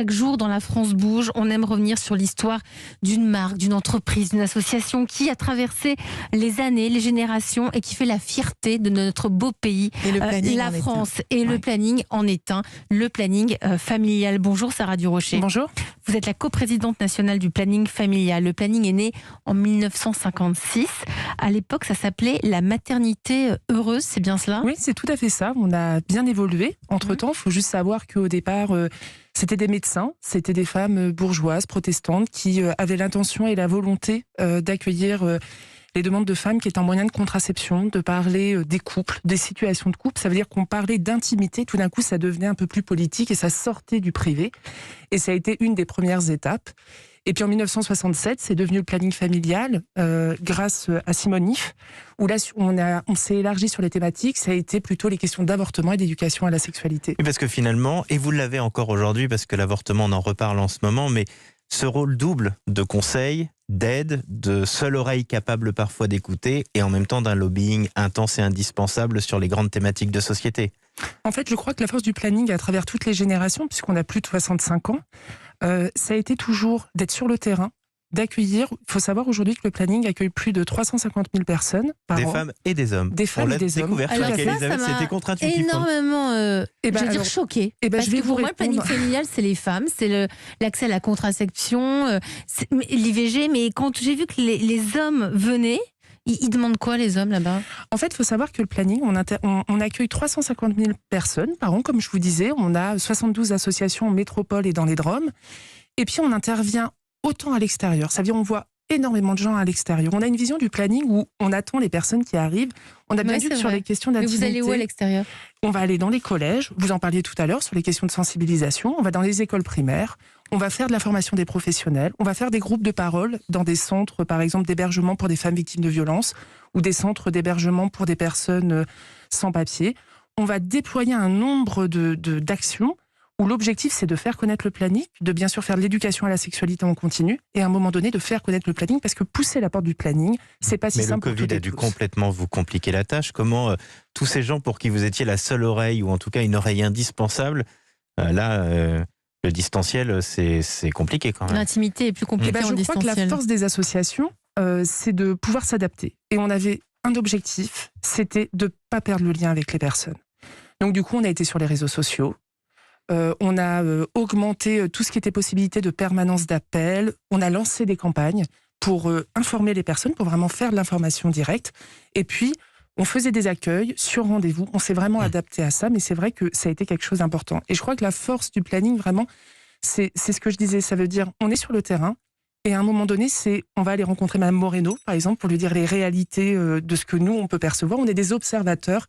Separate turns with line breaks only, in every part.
Chaque jour dans La France bouge, on aime revenir sur l'histoire d'une marque, d'une entreprise, d'une association qui a traversé les années, les générations et qui fait la fierté de notre beau pays,
Et le planning
la
en est un.
France. Et le planning en est un, le planning familial. Bonjour Sarah Durocher.
Bonjour.
Vous êtes la coprésidente nationale du planning familial. Le planning est né en 1956. À l'époque, ça s'appelait la maternité heureuse, c'est bien cela ?
Oui, c'est tout à fait ça. On a bien évolué. Entre-temps, il faut juste savoir qu'au départ, c'était des médecins, c'était des femmes bourgeoises, protestantes, qui avaient l'intention et la volonté d'accueillir les demandes de femmes qui étaient un moyen de contraception, de parler des couples, des situations de couple. Ça veut dire qu'on parlait d'intimité. Tout d'un coup, ça devenait un peu plus politique et ça sortait du privé. Et ça a été une des premières étapes. Et puis en 1967, c'est devenu le planning familial grâce à Simone If, où là on s'est élargi sur les thématiques. Ça a été plutôt les questions d'avortement et d'éducation à la sexualité.
Oui, parce que finalement, et vous l'avez encore aujourd'hui, parce que l'avortement, on en reparle en ce moment, mais ce rôle double de conseil, d'aide, de seule oreille capable parfois d'écouter, et en même temps d'un lobbying intense et indispensable sur les grandes thématiques de société.
En fait, je crois que la force du planning à travers toutes les générations, puisqu'on a plus de 65 ans, ça a été toujours d'être sur le terrain, d'accueillir. Il faut savoir aujourd'hui que le planning accueille plus de 350 000 personnes par an.
Des femmes et des hommes.
Des femmes et des hommes.
Découvert
Alors
avec
ça
Elisabeth,
m'a
c'était contre-intuitif.
énormément, choquée.
je vais
que
vous
pour moi, le planning
répondre.
familial, c'est les femmes, c'est l'accès à la contraception, l'IVG. Mais quand j'ai vu que les hommes venaient, ils demandent quoi, les hommes, là-bas ?
En fait, il faut savoir que le planning, on accueille 350 000 personnes par an, comme je vous disais. On a 72 associations en métropole et dans les DROM. Et puis, on intervient autant à l'extérieur. Ça veut dire on voit énormément de gens à l'extérieur. On a une vision du planning où on attend les personnes qui arrivent. On a bien vu que sur les questions
Mais
d'intimité...
vous allez où à l'extérieur ?
On va aller dans les collèges, vous en parliez tout à l'heure, sur les questions de sensibilisation. On va dans les écoles primaires, on va faire de la formation des professionnels, on va faire des groupes de parole dans des centres, par exemple, d'hébergement pour des femmes victimes de violences ou des centres d'hébergement pour des personnes sans papier. On va déployer un nombre d'actions où l'objectif, c'est de faire connaître le planning, de bien sûr faire de l'éducation à la sexualité en continu, et à un moment donné, de faire connaître le planning, parce que pousser la porte du planning, c'est pas si simple pour toutes et tous.
Mais le Covid a dû complètement vous compliquer la tâche. Comment tous ces gens pour qui vous étiez la seule oreille, ou en tout cas une oreille indispensable, le distanciel, c'est compliqué quand même.
L'intimité est plus compliquée en
Je
distanciel.
crois que la force des associations, c'est de pouvoir s'adapter. Et on avait un objectif, c'était de ne pas perdre le lien avec les personnes. Donc du coup, on a été sur les réseaux sociaux. On a augmenté tout ce qui était possibilité de permanence d'appel. On a lancé des campagnes pour informer les personnes, pour vraiment faire de l'information directe. Et puis, on faisait des accueils sur rendez-vous. On s'est vraiment adapté à ça, mais c'est vrai que ça a été quelque chose d'important. Et je crois que la force du planning, vraiment, c'est ce que je disais. Ça veut dire, on est sur le terrain, et à un moment donné, on va aller rencontrer Mme Moreno, par exemple, pour lui dire les réalités de ce que nous, on peut percevoir. On est des observateurs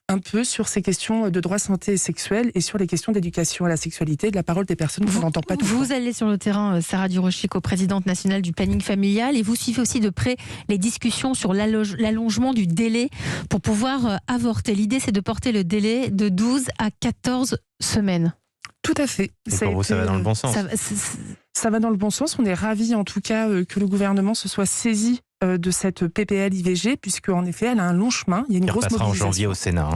un peu sur ces questions de droit santé et sexuel et sur les questions d'éducation à la sexualité et de la parole des personnes qu'on n'entend pas tout le temps.
Vous allez sur le terrain, Sarah Durocher, coprésidente nationale du planning familial, et vous suivez aussi de près les discussions sur l'allongement du délai pour pouvoir avorter. L'idée, c'est de porter le délai de 12 à 14 semaines.
Tout à fait.
Et pour vous, ça va dans le bon sens.
Ça va dans le bon sens. On est ravis, en tout cas, que le gouvernement se soit saisi de cette PPL IVG, puisque en effet, elle a un long chemin. Il y a une grosse mobilisation.
En janvier au Sénat.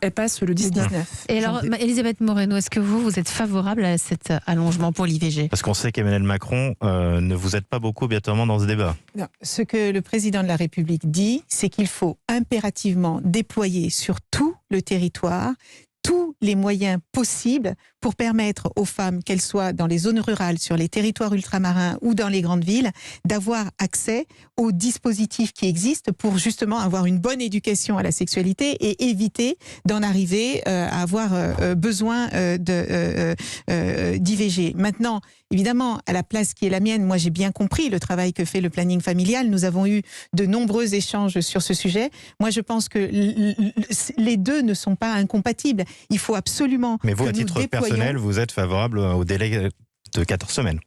Elle passe le 19.
Et alors, Elisabeth Moreno, est-ce que vous êtes favorable à cet allongement pour l'IVG ?
Parce qu'on sait qu'Emmanuel Macron ne vous aide pas beaucoup obligatoirement dans ce débat.
Non, ce que le président de la République dit, c'est qu'il faut impérativement déployer sur tout le territoire tous les moyens possibles pour permettre aux femmes, qu'elles soient dans les zones rurales, sur les territoires ultramarins ou dans les grandes villes, d'avoir accès aux dispositifs qui existent pour justement avoir une bonne éducation à la sexualité et éviter d'en arriver à avoir besoin d'IVG. Maintenant, évidemment, à la place qui est la mienne, moi j'ai bien compris le travail que fait le planning familial. Nous avons eu de nombreux échanges sur ce sujet. Moi je pense que les deux ne sont pas incompatibles. Il faut absolument...
Mais vous, à titre personnel, vous êtes favorable au délai de 14 semaines ?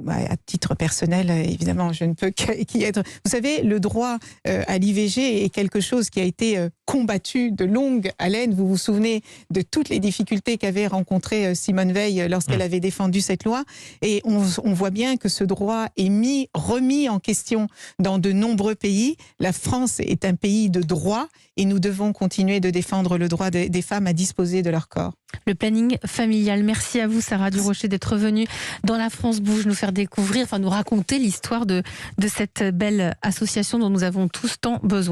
À titre personnel, évidemment, je ne peux qu'y être. Vous savez, le droit à l'IVG est quelque chose qui a été combattu de longue haleine. Vous vous souvenez de toutes les difficultés qu'avait rencontrées Simone Veil lorsqu'elle avait défendu cette loi. Et on voit bien que ce droit est remis en question dans de nombreux pays. La France est un pays de droit et nous devons continuer de défendre le droit des femmes à disposer de leur corps.
Le planning familial. Merci à vous, Sarah Durocher, d'être venue dans La France Bouge, nous faire découvrir, nous raconter l'histoire de cette belle association dont nous avons tous tant besoin.